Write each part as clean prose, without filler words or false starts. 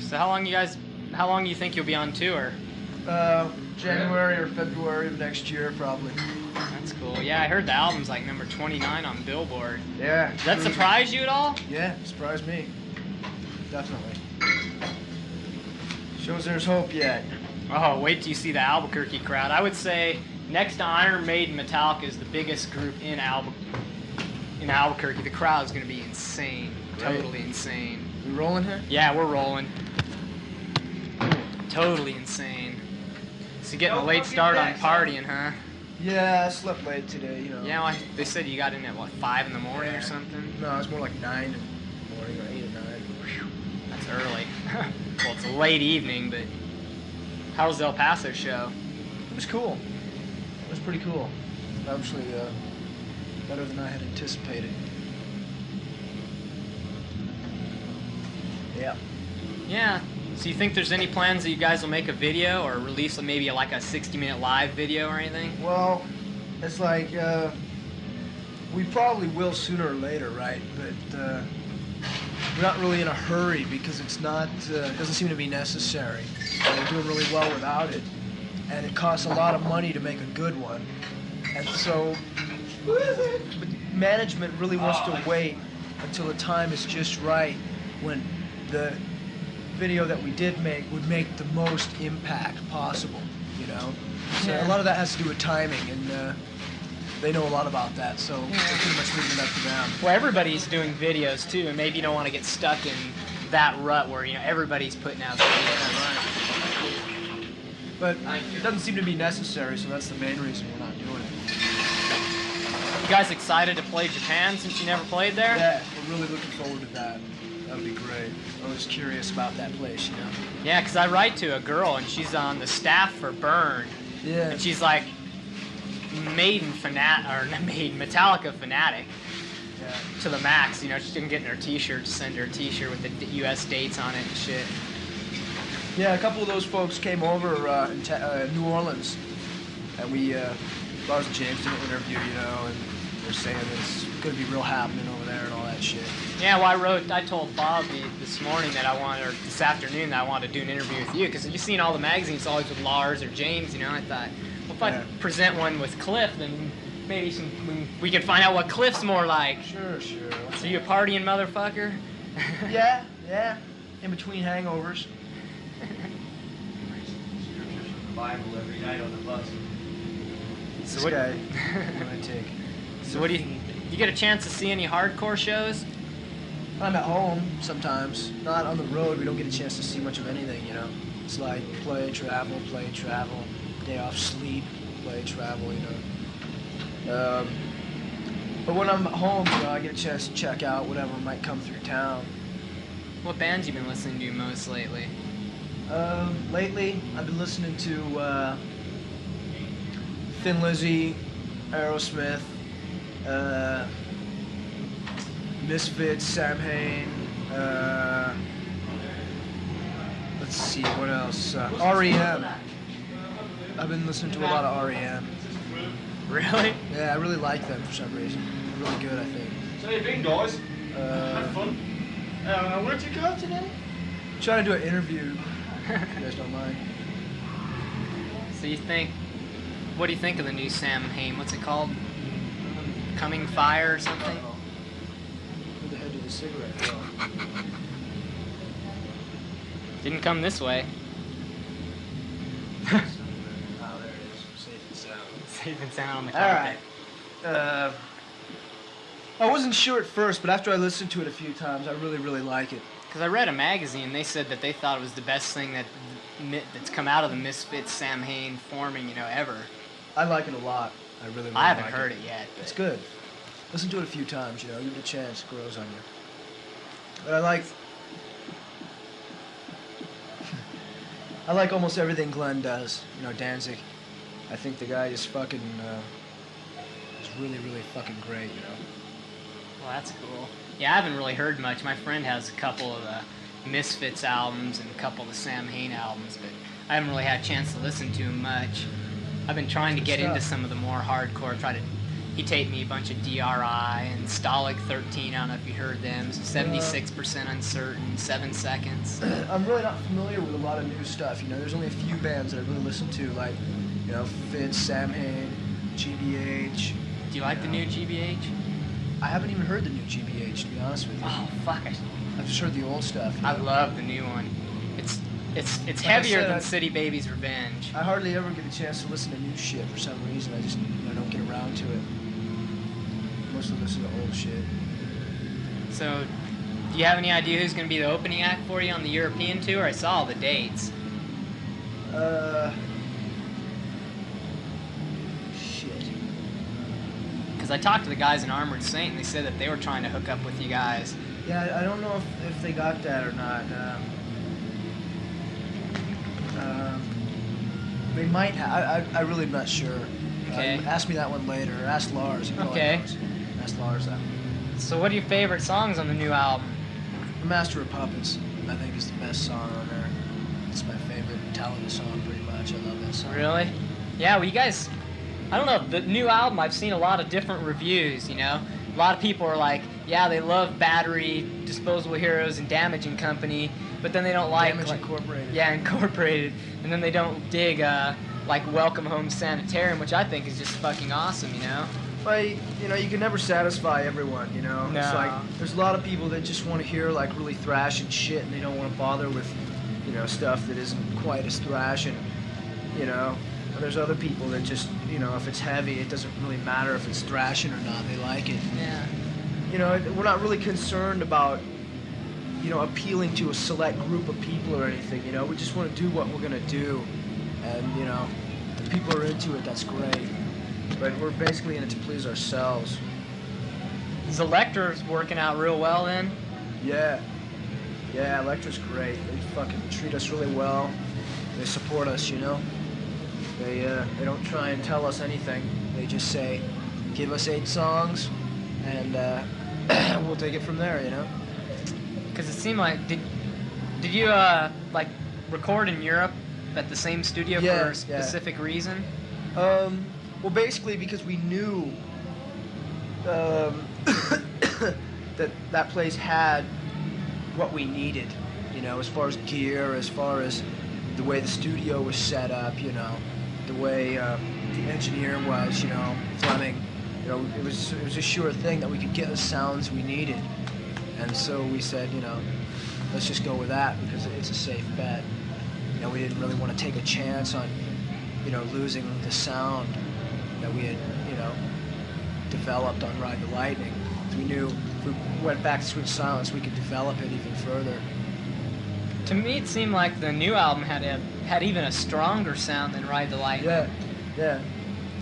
So how long do you think you'll be on tour? January or February of next year, probably. That's cool. Yeah, I heard the album's like number 29 on Billboard. Yeah. Does that surprise you at all? Yeah, surprised me. Definitely. Shows there's hope yet. Oh, wait till you see the Albuquerque crowd. I would say next to Iron Maiden, Metallica is the biggest group in Albuquerque. The crowd is going to be insane. Right. Totally insane. We rolling here? Yeah, we're rolling. Totally insane. So you're getting a late start on partying, huh? Yeah, I slept late today, you know. Yeah, well, they said you got in at, what, 5 in the morning or something? No, it's more like 9 in the morning, or 8 or 9. Whew. That's early. Well, it's a late evening, but how was the El Paso show? It was cool. It was pretty cool. Actually, better than I had anticipated. Yeah. Yeah. So you think there's any plans that you guys will make a video or release maybe like a 60-minute live video or anything? Well, it's like, we probably will sooner or later, right? But we're not really in a hurry because it's not, it doesn't seem to be necessary. We're doing really well without it. And it costs a lot of money to make a good one. And so, management really wants to wait until the time is just right when the video that we did make would make the most impact possible, you know? So Yeah. a lot of that has to do with timing, and they know a lot about that, so we're pretty much leaving it up to them. Well, everybody's doing videos too, and maybe you don't want to get stuck in that rut where, you know, everybody's putting out videos. But it doesn't seem to be necessary, so that's the main reason we're not doing it. You guys excited to play Japan since you never played there? Yeah, we're really looking forward to that. That would be great. I was curious about that place, you know? Yeah, because I write to a girl, and she's on the staff for Burn. Yeah. And she's like Metallica fanatic Yeah. to the max. You know, she didn't get in her T-shirt, send her a T-shirt with the U.S. dates on it and shit. Yeah, a couple of those folks came over in New Orleans, and Lars and James did an interview, you know, and they're saying it's going to be real happening over there and all that shit. Yeah, well, I told Bob this morning that or this afternoon that I wanted to do an interview with you, because you've seen all the magazines always with Lars or James, you know. I thought, well, if I present one with Cliff, then maybe we could find out what Cliff's more like. Sure. So you a partying motherfucker? Yeah. In between hangovers. Bible every night on the bus. So what guy? What I take? So what do you get a chance to see any hardcore shows? I'm at home sometimes. Not on the road. We don't get a chance to see much of anything, you know. It's like play, travel, day off, sleep, play, travel, you know. But when I'm home, you know, I get a chance to check out whatever might come through town. What bands you been listening to most lately? Lately, I've been listening to Thin Lizzy, Aerosmith, Misfits, Sam Hain, let's see, what else? REM. I've been listening to a lot of REM. Really? Yeah, I really like them for some reason. They're really good, I think. So you been, guys? Had fun. Where'd you go today? I'm trying to do an interview, if you guys don't mind. So what do you think of the new Sam Hain? What's it called? Coming Fire or something? Where the head did the cigarette go? Didn't come this way. Oh, there it is. Safe and sound. Safe and sound on the All carpet. right. I wasn't sure at first, but after I listened to it a few times, I really, really like it. Because I read a magazine, they said that they thought it was the best thing that's come out of the Misfits Sam Hain forming, you know, ever. I like it a lot. I really, really I haven't like heard it yet. But It's good. Listen to it a few times, you know, give it a chance, it grows on you. But I like almost everything Glenn does, you know, Danzig. I think the guy is fucking, is really, really fucking great, you know. Well, that's cool. Yeah, I haven't really heard much. My friend has a couple of the Misfits albums and a couple of the Sam Hain albums, but I haven't really had a chance to listen to them much. I've been trying to get into some of the more hardcore, try to he taped me a bunch of DRI and Stalag 13. I don't know if you heard them. 76% uncertain, 7 seconds. I'm really not familiar with a lot of new stuff. You know, there's only a few bands that I really listen to, like, you know, Fitz, Samhain, GBH. Do you like the new GBH? I haven't even heard the new GBH, to be honest with you. Oh fuck! I've just heard the old stuff. I love the new one. It's Like heavier I said, than City Baby's Revenge. I hardly ever get a chance to listen to new shit for some reason. I just don't get around to it. Mostly listen to old shit. So, do you have any idea who's going to be the opening act for you on the European tour? I saw all the dates. Shit. Because I talked to the guys in Armored Saint, and they said that they were trying to hook up with you guys. Yeah, I don't know if they got that or not. They might have. I really am not sure. Okay. Ask me that one later. Ask Lars. Okay. Ask Lars that one. So what are your favorite songs on the new album? The Master of Puppets, I think, is the best song on there. It's my favorite Metallica song, pretty much. I love that song. Really? Yeah, well, you guys, I don't know, the new album, I've seen a lot of different reviews, you know? A lot of people are like, yeah, they love Battery, Disposable Heroes, and Damaging Company, but then they don't like... Damage Incorporated. Yeah, Incorporated. And then they don't dig, like, Welcome Home Sanitarium, which I think is just fucking awesome, you know? Well, you know, you can never satisfy everyone, you know? No. It's like, there's a lot of people that just want to hear, like, really thrashing shit, and they don't want to bother with, you know, stuff that isn't quite as thrashing, you know? And there's other people that just, you know, if it's heavy, it doesn't really matter if it's thrashing or not. They like it. Yeah. You know, we're not really concerned about, you know, appealing to a select group of people or anything, you know? We just want to do what we're going to do. And, you know, if people are into it, that's great. But we're basically in it to please ourselves. Is Electra's working out real well then? Yeah. Yeah, Electra's great. They fucking treat us really well. They support us, you know? They don't try and tell us anything. They just say, give us 8 songs, and we'll take it from there, you know? Because it seemed like, did you, like, record in Europe at the same studio for a specific reason? Well, basically because we knew that place had what we needed, you know, as far as gear, as far as the way the studio was set up, you know, the way the engineer was, you know, Fleming. You know, it was a sure thing that we could get the sounds we needed. And so we said, you know, let's just go with that because it's a safe bet. You know, we didn't really want to take a chance on, you know, losing the sound that we had, you know, developed on Ride the Lightning. We knew if we went back to Sweet Silence, we could develop it even further. To me, it seemed like the new album had even a stronger sound than Ride the Lightning. Yeah, yeah.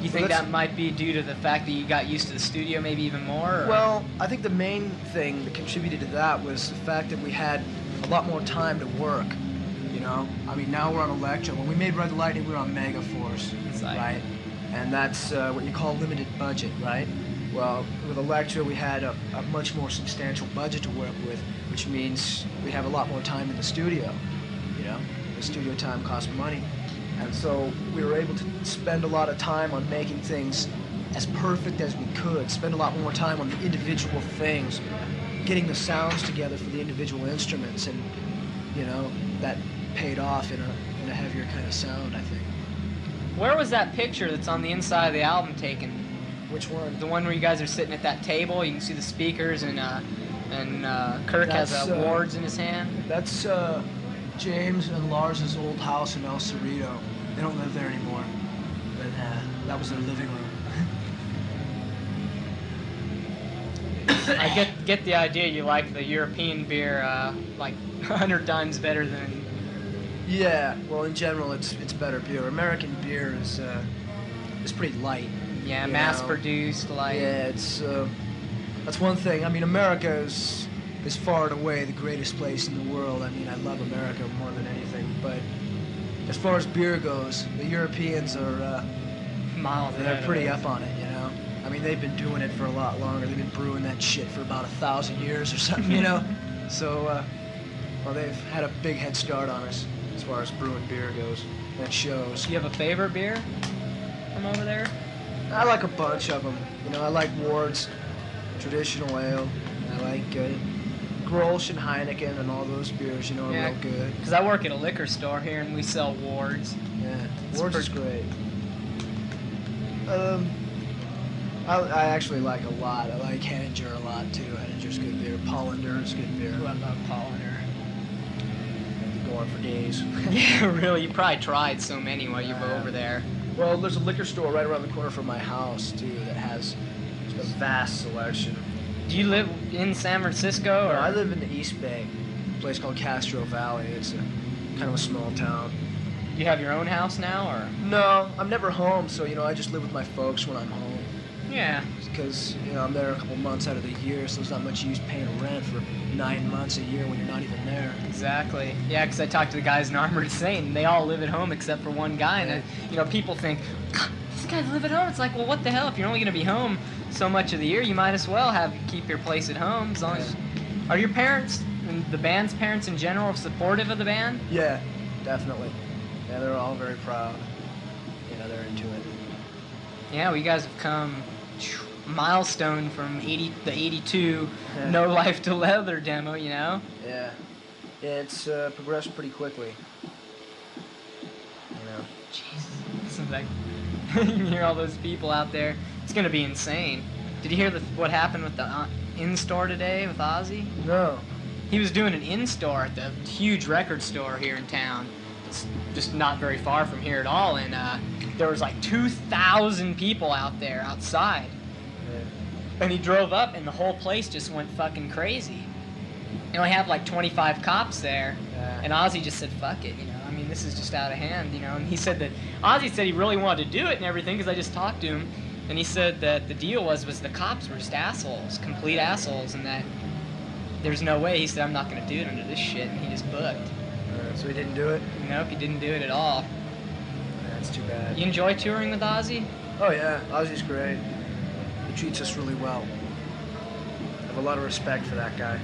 You think that might be due to the fact that you got used to the studio maybe even more? Or? Well, I think the main thing that contributed to that was the fact that we had a lot more time to work, you know? I mean, now we're on Elektra. When we made Ride the Lightning, we were on Mega Force, right? And that's what you call limited budget, right? Well, with Elektra, we had a much more substantial budget to work with, which means we have a lot more time in the studio, you know? The studio time costs money. And so we were able to spend a lot of time on making things as perfect as we could, spend a lot more time on the individual things, getting the sounds together for the individual instruments, and, you know, that paid off in a heavier kind of sound, I think. Where was that picture that's on the inside of the album taken? Which one? The one where you guys are sitting at that table, you can see the speakers, and Kirk has awards in his hand? That's James and Lars's old house in El Cerrito. They don't live there anymore, but that was their living room. I get the idea you like the European beer like 100 times better than... Yeah, well, in general, it's better beer. American beer is pretty light. Yeah, mass-produced, light. Yeah, it's that's one thing. I mean, America is far and away the greatest place in the world. I mean, I love America more than anything, but as far as beer goes, the Europeans are they're pretty up on it, you know? I mean, they've been doing it for a lot longer. They've been brewing that shit for about 1,000 years or something, you know? So, well, they've had a big head start on us as far as brewing beer goes. That shows. Do you have a favorite beer from over there? I like a bunch of them. You know, I like Ward's traditional ale. I like Grolsch and Heineken and all those beers. You know, are real good. Because I work at a liquor store here and we sell Ward's. Yeah, Ward's is great. I actually like a lot. I like Henninger a lot too. Henninger's good beer. Pollander is good beer. Ooh, I love Pollander. I'd go on for days. Yeah, really. You probably tried so many while you were over there. Well, there's a liquor store right around the corner from my house too that has a vast selection. Do you live in San Francisco? Or? No, I live in the East Bay, a place called Castro Valley. It's kind of a small town. Do you have your own house now, or? No, I'm never home, so you know I just live with my folks when I'm home. Yeah. Because you know I'm there a couple months out of the year, so there's not much use paying rent for 9 months a year when you're not even there. Exactly. Yeah, because I talked to the guys in Armored Saint, and they all live at home except for one guy. And you know, people think, these guys live at home. It's like, well, what the hell? If you're only going to be home so much of the year, you might as well keep your place at home. As long as, are your parents and the band's parents in general supportive of the band? Yeah, definitely. Yeah, they're all very proud. You know, they're into it. Yeah, well, you guys have come milestone from the 82 No Life to Leather demo, you know? Yeah. Yeah, it's progressed pretty quickly. You know. Jesus. It's like, you can hear all those people out there. It's going to be insane. Did you hear what happened with the in-store today with Ozzy? No. He was doing an in-store at the huge record store here in town. It's just not very far from here at all, and there was like 2,000 people out there outside. And he drove up, and the whole place just went fucking crazy. And we have like 25 cops there, and Ozzy just said, fuck it, you know. I mean, this is just out of hand, you know. And he said that, Ozzy said he really wanted to do it and everything, because I just talked to him, and he said that the deal was the cops were just assholes, complete assholes, and that there's no way. He said, I'm not going to do it under this shit, and he just booked. So he didn't do it? Nope, he didn't do it at all. That's too bad. You enjoy touring with Ozzy? Oh yeah, Ozzy's great. He treats us really well. I have a lot of respect for that guy.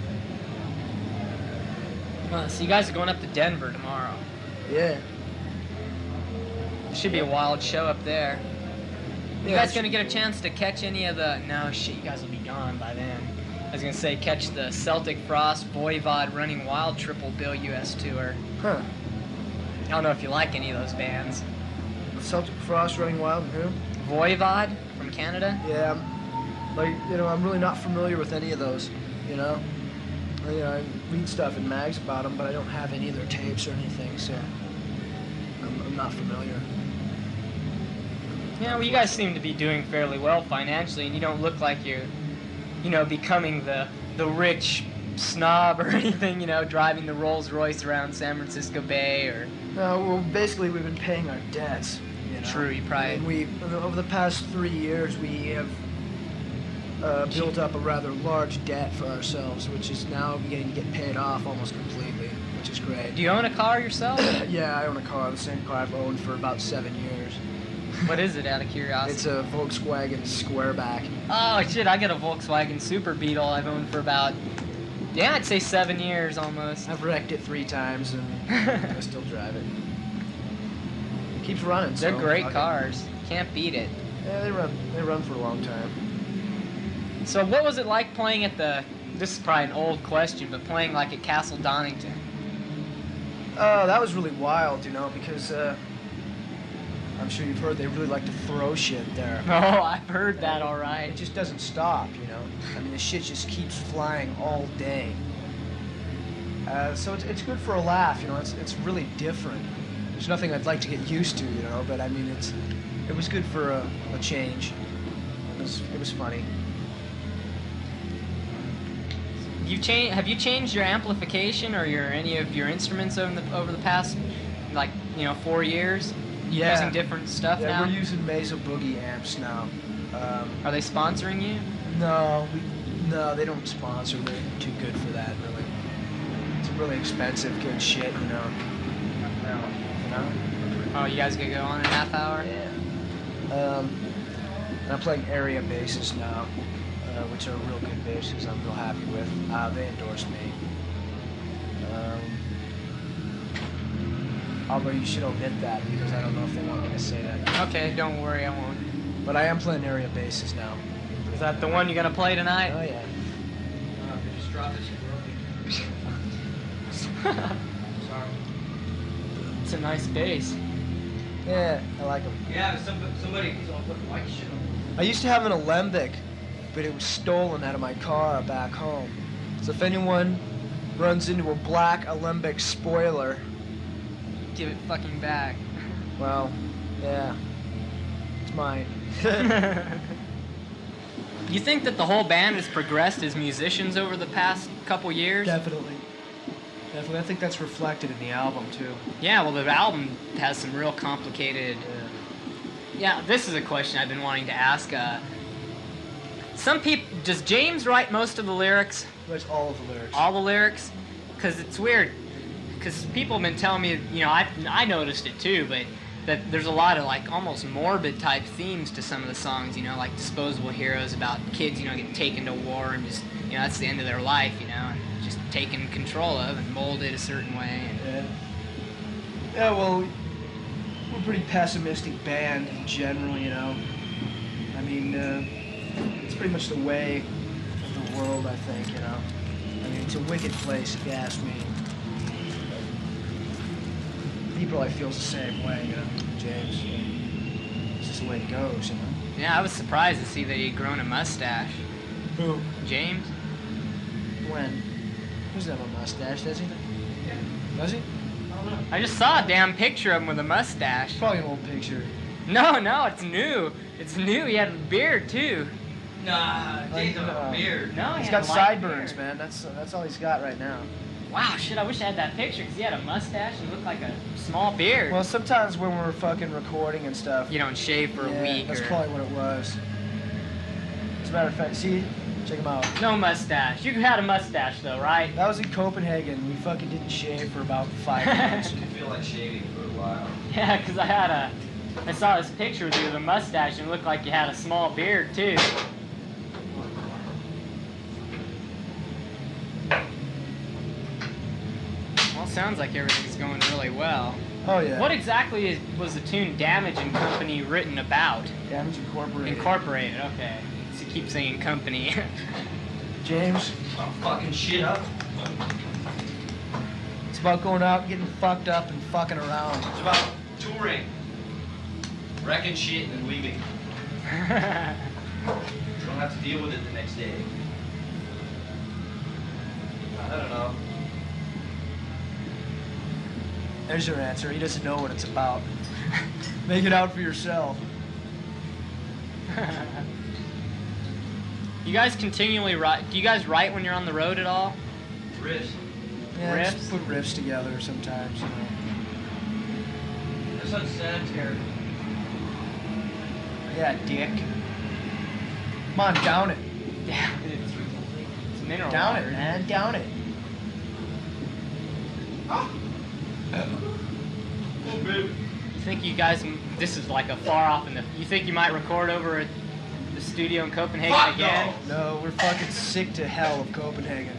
So you guys are going up to Denver tomorrow. Yeah. It should be a wild show up there. You Yeah, guys gonna get a chance to catch any of the... No, shit, you guys will be gone by then. I was gonna say catch the Celtic Frost Voivod Running Wild triple bill US tour. Huh. I don't know if you like any of those bands. Celtic Frost Running Wild and who? Voivod from Canada? Yeah, I'm really not familiar with any of those, you know? I read stuff in mags about them, but I don't have any of their tapes or anything, so I'm not familiar. Yeah, well, you guys seem to be doing fairly well financially, and you don't look like you're, you know, becoming the rich snob or anything, you know, driving the Rolls Royce around San Francisco Bay or... No, well, basically we've been paying our debts, you know? True, you probably... Over the past 3 years, we have built up a rather large debt for ourselves, which is now beginning to get paid off almost completely, which is great. Do you own a car yourself? Yeah, I own a car, the same car I've owned for about 7 years. What is it, out of curiosity? It's a Volkswagen Squareback. Oh, shit, I got a Volkswagen Super Beetle I've owned for about, yeah, I'd say 7 years almost. I've wrecked it 3 times, and I still drive it. It keeps running, so... They're great cars. Can't beat it. Yeah, they run for a long time. So what was it like playing at the, this is probably an old question, but playing like at Castle Donington? That was really wild, you know, because I'm sure you've heard they really like to throw shit there. Oh, I've heard that, all right. It just doesn't stop, you know. I mean, the shit just keeps flying all day. So it's good for a laugh, you know. It's really different. There's nothing I'd like to get used to, you know. But I mean, it was good for a change. It was funny. Have you changed your amplification or any of your instruments over the past, like, 4 years? Yeah. Using different stuff now? Yeah, we're using Mesa Boogie amps now. Are they sponsoring you? No, they don't sponsor. They're too good for that, really. It's really expensive, good shit, you know. Oh, you guys gonna go on in a half hour? Yeah. And I'm playing area basses now, which are real good basses I'm real happy with. They endorsed me. Although you should omit that because I don't know if they want me to say that. Okay, don't worry, I won't. But I am playing area basses now. Is that the one you're gonna play tonight? Oh yeah. They just dropped this Sorry. It's a nice bass. Yeah, I like them. Yeah, but somebody's gonna put white shit on. I used to have an Alembic, but it was stolen out of my car back home. So if anyone runs into a black Alembic spoiler, Give it fucking back. well, yeah, it's mine. You think that the whole band has progressed as musicians over the past couple years? Definitely. Definitely. I think that's reflected in the album, too. Yeah, well, the album has some real complicated... Yeah, this is a question I've been wanting to ask. Some people... Does James write most of the lyrics? That's all of the lyrics. All the lyrics? Because it's weird. Because people have been telling me, you know, I noticed it too, but that there's a lot of like almost morbid type themes to some of the songs, you know, like Disposable Heroes about kids, you know, getting taken to war and just, you know, that's the end of their life, you know, and just taken control of and molded a certain way. Yeah. Yeah, well, we're a pretty pessimistic band in general, you know. I mean, it's pretty much the way of the world, I think, you know. I mean, it's a wicked place, if you ask me. He probably feels the same way, you know, James. It's just the way it goes, you know. Yeah, I was surprised to see that he'd grown a mustache. Who? James? When? He doesn't have a mustache, does he? Yeah. Does he? I don't know. I just saw a damn picture of him with a mustache. Probably an old picture. No, it's new. It's new. He had a beard too. Nah, James don't have a beard. No, he He's had got a light sideburns, beard. man. That's all he's got right now. Wow, shit, I wish I had that picture because he had a mustache and he looked like a small beard. Well, sometimes when we're fucking recording and stuff, You don't shave for a week that's or... probably what it was. As a matter of fact, see, check him out. No mustache. You had a mustache though, right? That was in Copenhagen. We fucking didn't shave for about 5 months. I feel like shaving for a while. Yeah, because I saw this picture with you with a mustache and it looked like you had a small beard too. Well, sounds like everything's going really well. Oh yeah. What exactly was the tune Damage and Company written about? Damage Incorporated. Incorporated, okay. So you keep saying company. James, I'm fucking shit up. it's about going out, getting fucked up, and fucking around. It's about touring, wrecking shit, and leaving. You don't have to deal with it the next day. I don't know. There's your answer. He doesn't know what it's about. Make it out for yourself. You guys continually write? Do you guys write when you're on the road at all? Riffs. Yeah, Riffs? just put riffs together sometimes, you know. That's unsanitary. Yeah, dick. Come on, down it. Yeah, it's mineral Down water. it, man. Down it. Oh, baby. You think you guys? This is like a far off in the. You think you might record over at the studio in Copenhagen Fuck again? No, we're fucking sick to hell of Copenhagen.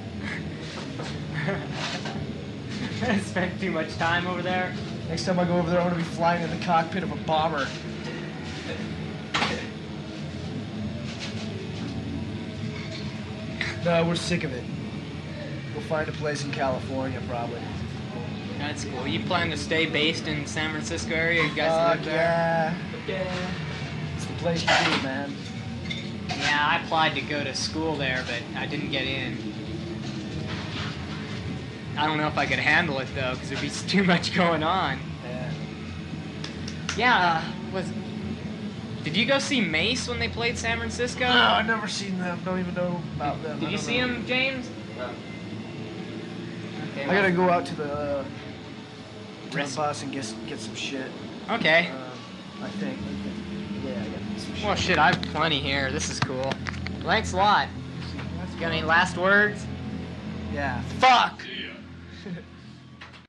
Spent too much time over there. Next time I go over there, I want to be flying in the cockpit of a bomber. No, we're sick of it. We'll find a place in California, probably. That's cool. You plan to stay based in San Francisco area? You guys live there? Yeah. It's the place to be, man. Yeah, I applied to go to school there, but I didn't get in. I don't know if I could handle it though, because there'd be too much going on. Yeah. Yeah, did you go see Mace when they played San Francisco? No, I've never seen them. Don't even know about them. Did you see them, James? Yeah. Okay, I gotta go out to the Rest- bus and get some shit. Okay. I think. Yeah, I got some shit. Well, shit, I have plenty here. This is cool. Thanks a lot. You got any last words? Yeah. Fuck!